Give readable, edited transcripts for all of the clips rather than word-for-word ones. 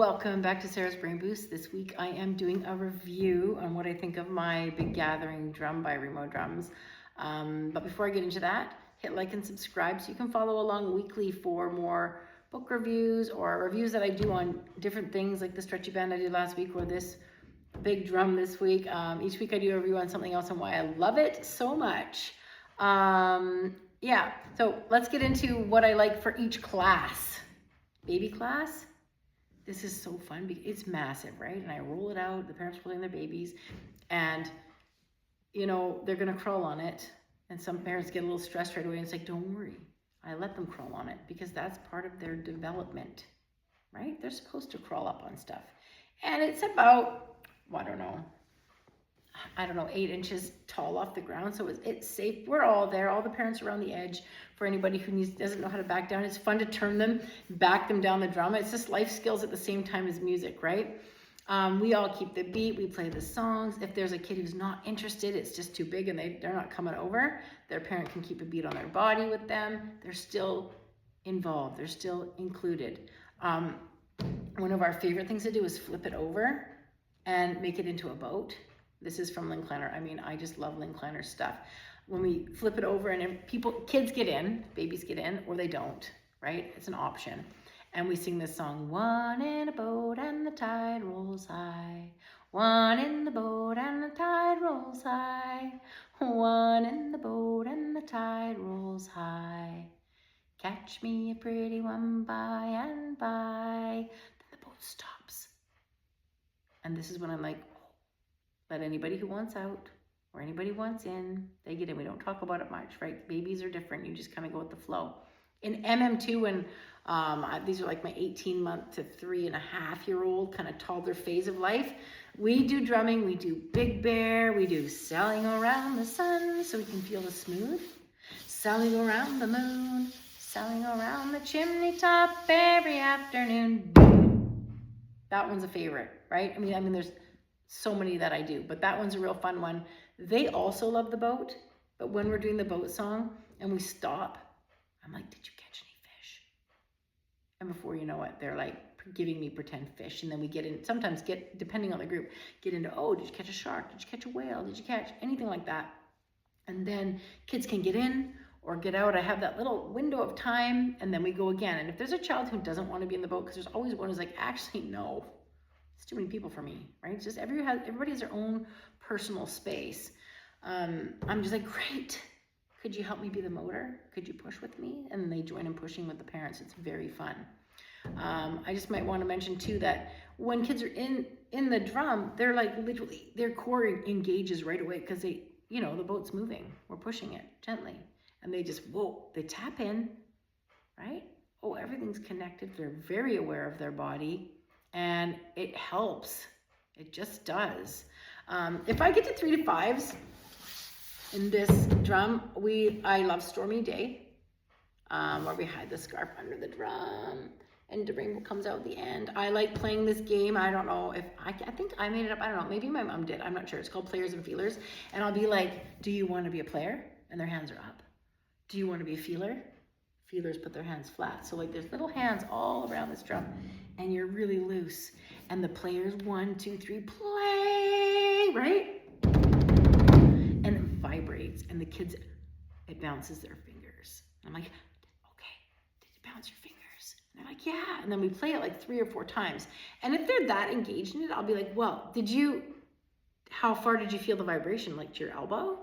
Welcome back to Sarah's Brain Boost. This week I am doing a review on what I think of my Big Gathering drum by Remo Drums. But before I get into that, hit like and subscribe so you can follow along weekly for more book reviews or reviews that I do on different things like the stretchy band I did last week or this big drum this week. Each week I do a review on something else and why I love it so much. So let's get into what I like for each class. Baby class. This is so fun because it's massive, right? And I roll it out, the parents are holding their babies, and they're gonna crawl on it. And some parents get a little stressed right away, and it's like, don't worry, I let them crawl on it because that's part of their development, right? They're supposed to crawl up on stuff. And it's about, I don't know, 8 inches tall off the ground, so it's safe. We're all there, all the parents around the edge. For anybody who doesn't know how to back down, it's fun to turn them, back them down the drum. It's just life skills at the same time as music, right? We all keep the beat, we play the songs. If there's a kid who's not interested, it's just too big and they're not coming over, their parent can keep a beat on their body with them. They're still involved, they're still included. One of our favorite things to do is flip it over and make it into a boat. This is from Linklater. I just love Linklater stuff. When we flip it over and kids get in, babies get in, or they don't, right? It's an option. And we sing this song, one in a boat and the tide rolls high. One in the boat and the tide rolls high. One in the boat and the tide rolls high. Catch me a pretty one by and by. Then the boat stops. And this is when I'm like, let anybody who wants out or anybody who wants in, they get in. We don't talk about it much, right? Babies are different. You just kind of go with the flow. In MM2, when these are like my 18-month to 3.5-year-old kind of toddler phase of life, we do drumming, we do Big Bear, we do sailing around the sun so we can feel the smooth, sailing around the moon, sailing around the chimney top every afternoon. That one's a favorite, right? I mean, there's so many that I do, but that one's a real fun one. They also love the boat, but when we're doing the boat song and we stop, I'm like, did you catch any fish? And before you know it, they're like giving me pretend fish. And then we get in, sometimes depending on the group, get into, oh, did you catch a shark? Did you catch a whale? Did you catch anything like that? And then kids can get in or get out. I have that little window of time and then we go again. And if there's a child who doesn't want to be in the boat, because there's always one who's like, actually, no. It's too many people for me, right? It's just everybody has their own personal space. I'm just like, great. Could you help me be the motor? Could you push with me? And then they join in pushing with the parents. It's very fun. I just might want to mention too that when kids are in the drum, they're like literally their core engages right away because the boat's moving. We're pushing it gently, and they just they tap in, right? Oh, everything's connected. They're very aware of their body. And it helps. It just does. If I get to 3 to 5s in this drum, I love Stormy Day, where we hide the scarf under the drum and the rainbow comes out at the end. I like playing this game. I don't know if I think I made it up. I don't know. Maybe my mom did. I'm not sure. It's called Players and Feelers. And I'll be like, do you want to be a player? And their hands are up. Do you want to be a feeler? Feelers put their hands flat. So like there's little hands all around this drum and you're really loose. And the players 1, 2, 3, play, right? And it vibrates and the kids, it bounces their fingers. And I'm like, okay, did it bounce your fingers? And they're like, yeah. And then we play it like 3 or 4 times. And if they're that engaged in it, I'll be like, well, how far did you feel the vibration? Like to your elbow,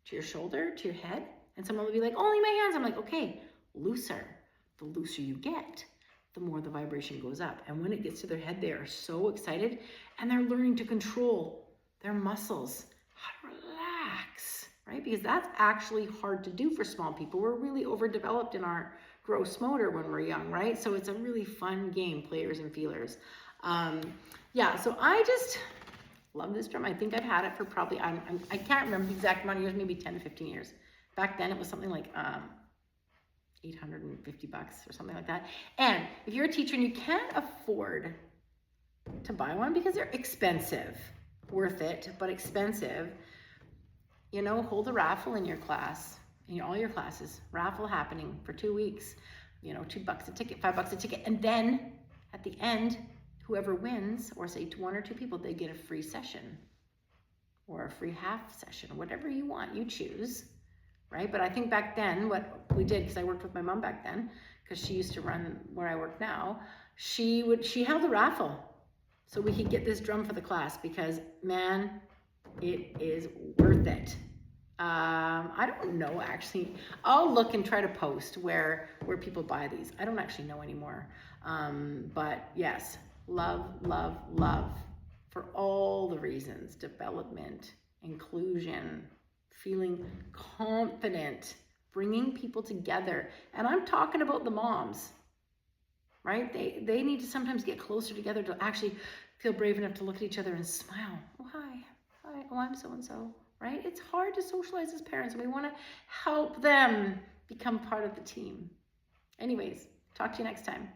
to your shoulder, to your head? And someone will be like, only my hands. I'm like, okay. Looser. The looser you get, the more the vibration goes up. And when it gets to their head, they are so excited and they're learning to control their muscles, how to relax, right? Because that's actually hard to do for small people. We're really overdeveloped in our gross motor when we're young, right? So it's a really fun game, Players and Feelers. So I just love this drum. I think I've had it for probably, I can't remember the exact amount of years, maybe 10 to 15 years. Back then it was something like, $850 or something like that. And if you're a teacher and you can't afford to buy one because they're expensive, worth it, but expensive, hold a raffle in your class, in all your classes, raffle happening for 2 weeks, $2 a ticket, $5 a ticket. And then at the end, whoever wins, or say one or two people, they get a free session or a free half session, whatever you want, you choose, right? But I think back then what we did, because I worked with my mom back then, because she used to run where I work now, she held a raffle so we could get this drum for the class, because man, it is worth it. I don't know, actually. I'll look and try to post where people buy these. I don't actually know anymore. But yes, love, love, love for all the reasons: development, inclusion, feeling confident, bringing people together. And I'm talking about the moms, right? They need to sometimes get closer together to actually feel brave enough to look at each other and smile. Oh, hi. Oh, I'm so-and-so, right? It's hard to socialize as parents, and we want to help them become part of the team. Anyways, talk to you next time.